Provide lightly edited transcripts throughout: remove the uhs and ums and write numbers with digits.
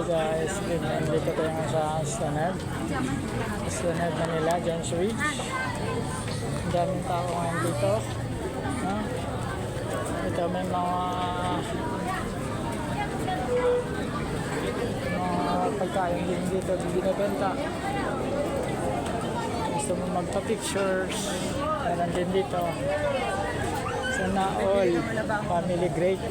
guys, dito tayo nga sa Esplanade Manila, James Ridge. Ang daming tao ngayon dito. Ito may mga pagkain din dito binibenta. Gusto mo magpa-pictures, meron din dito. Sana all family grade.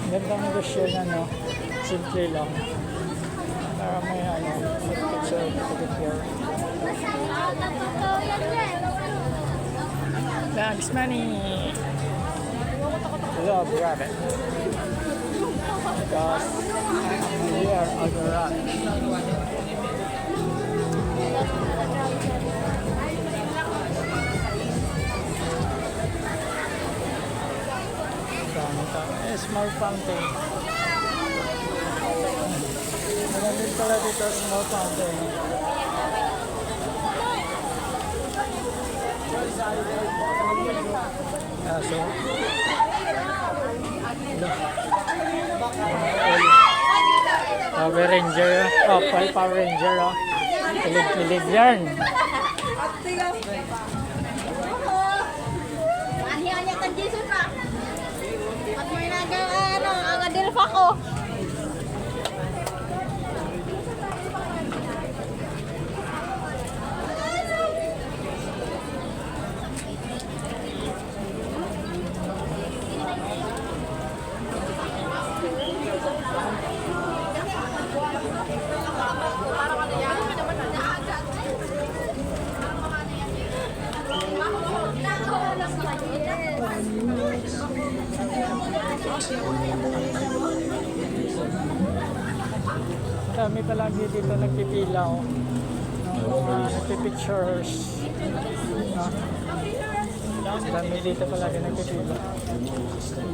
Gandang negosyo na, no? Simple lang. Para may picture. Thanks, money. Love rabbit. Because we are on the rock. Small fountain. Maraming pala dito small fountain. So Power Ranger. Power Ranger. Kilig-kilig yan. Ako. Kami palagi dito nagpipilaw ng mga nagpipictures. Kami dito palagi nagpipilaw.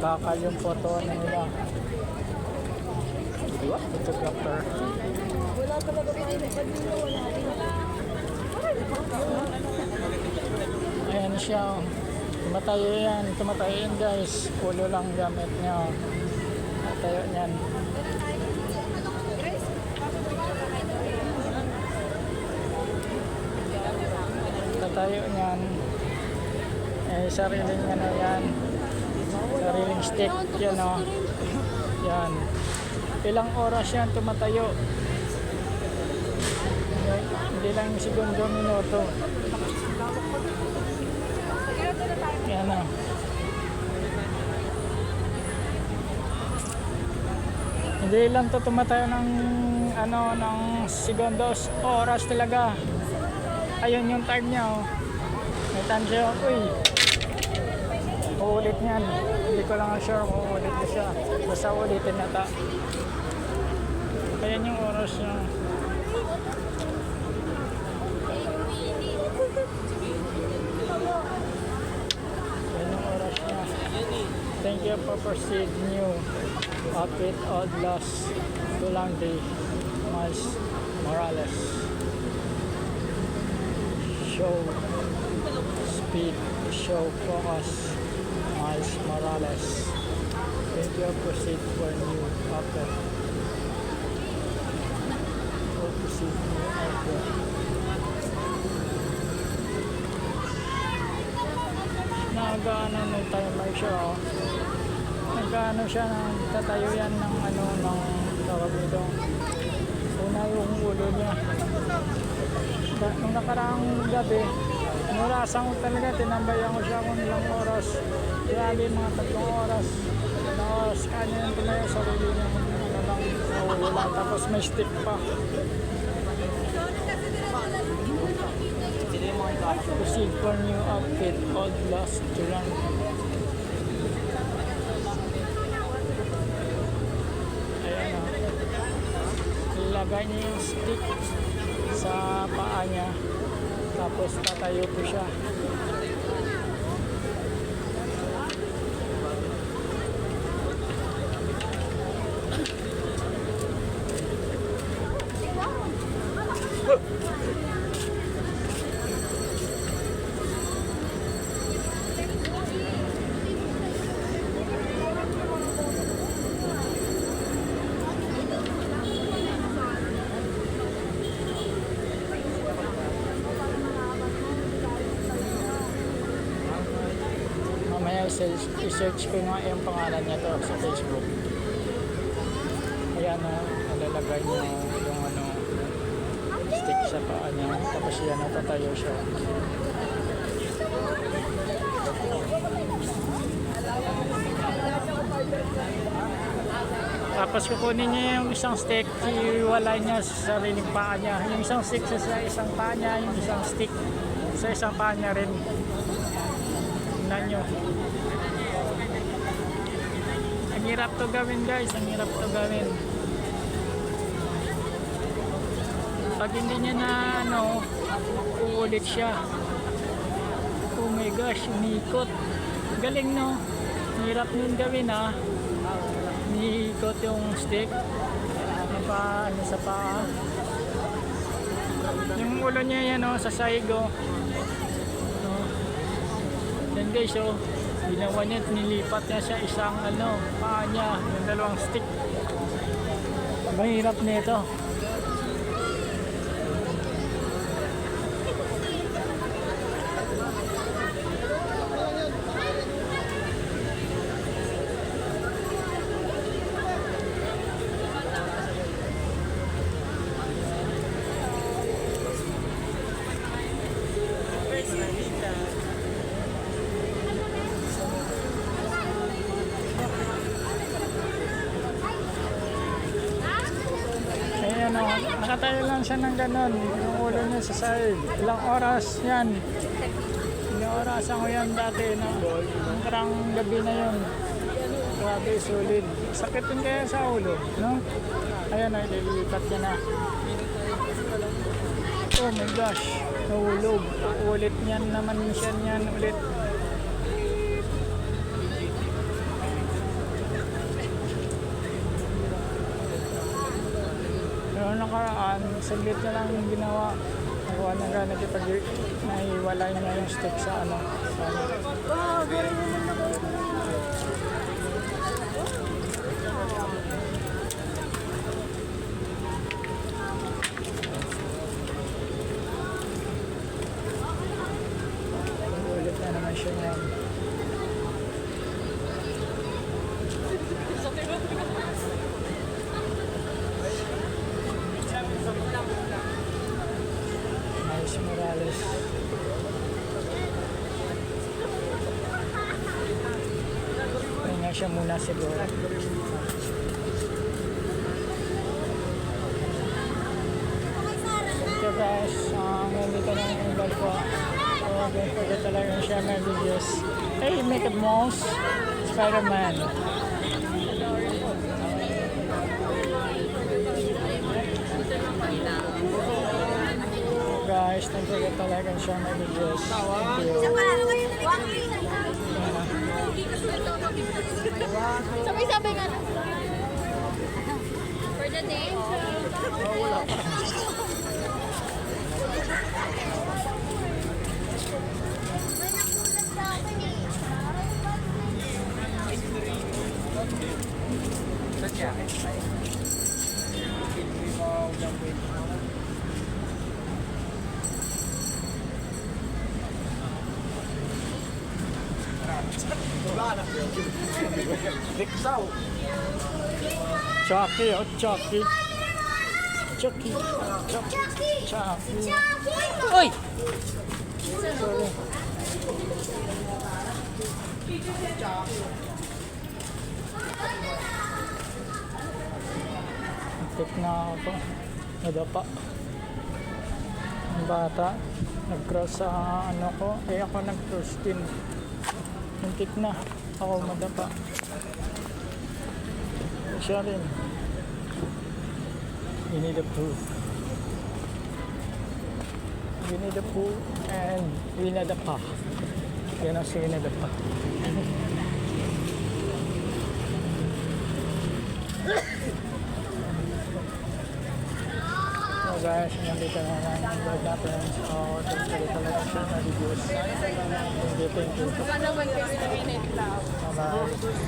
Bakal yung photo nila. Photographer. Ayan siya. Tumatayo yan. Tumatayo yan guys. Ulo lang gamit niya. Tumatayo yan. Tayo niyan sariling yan, sariling stick yan, yan, ilang oras yan tumatayo, hindi lang segundo, minuto yan hindi lang to tumatayo ng ng segundos, oras talaga. Ayun yung time niya, may time siya, uulit niyan, hindi ko lang sure kung uulit na siya, basta ulitin na ta. Ayan yung oras niya. Ayan yung oras niya. Thank you for proceed new outfit old loss to long day. Miles Morales. Show speed, show focus, Miles Morales. Thank you, proceed for new outfit. Proceed new outfit. Nag-ano ng timer siya, nag-ano siya, tatayo yan ng ng tawag nito. Una yung ulo niya. Nung nakaraang gabi, nurasan ko talaga, tinambayan ko siya kung ilang oras. Grabe, mga 3 oras. Kanya yung tumayo, sarili niya lang nawala. Tapos may stick pa. Proceed for new outfit, old lost to run. Ayan o. Ilagay niya yung stick sa paa niya, tapos tatayo po siya. I-search ko nga yung pangalan niya to sa Facebook. Ayan na, nalalagay niya yung ano, stick sa paa niya. Tapos yan, natatayo siya. Tapos kukunin niya yung isang stick, iwalay niya sa sariling paa niya. Yung isang stick sa isang paa niya, yung isang stick sa isang paa niya rin. Tingnan nyo. Ang hirap to gawin guys, ang hirap to gawin. Pag hindi niya na ano, uulit siya. Oh my gosh, umiikot. Galing no? Hirap nun gawin ha. Umiikot yung stick. Ano sa paa. Yung ulo niya yan o, sa sahig o. Yan guys o. Ginawa niya, nilipat niya sa isang ano, paa niya. Yung dalawang stick. Mahirap nito. Ayan o, nakatayo lang siya ng ganon. Yung ulo niya sa side. Ilang oras yan. Ilang oras ako yan dati. No? Parang gabi na yun. Grabe, solid. Sakit din kaya sa ulo. No? Ayan o, ililipat niya na. Oh my gosh, nahulog. Ulit niyan naman siya niyan ulit. Noong nakaraan, saglit na lang yung ginawa. Nagawa na gano'n pag naiwalay niya yung stick sa ano. Ulit na naman siya yan. Miles Morales. Kaya siya muna siguro. So guys, nandito na yung vlog ko. So don't forget to like and share my videos. Hey, make a mouse. Spider-Man. Guys, don't forget to like and share my videos. Thank you. Sabi nga na. For the day? Wala pa. Chucky, oh Chucky. Chucky. Chucky. Oi! Sorry. Tik na ako. Nadapa. Ang bata. Nag-cross sa ano ko. Eh ako nag-cross din. Muntik na. Ako madapa. Siya rin. Winnie the Pooh. Winnie the Pooh and Winnie the Pooh. Yan ang si Winnie the Pooh. So guys, nandito na lang ang vlog natin. So, thanks for the like and share my videos. Thank you. Baka naman kasi na minute lang. Bye-bye.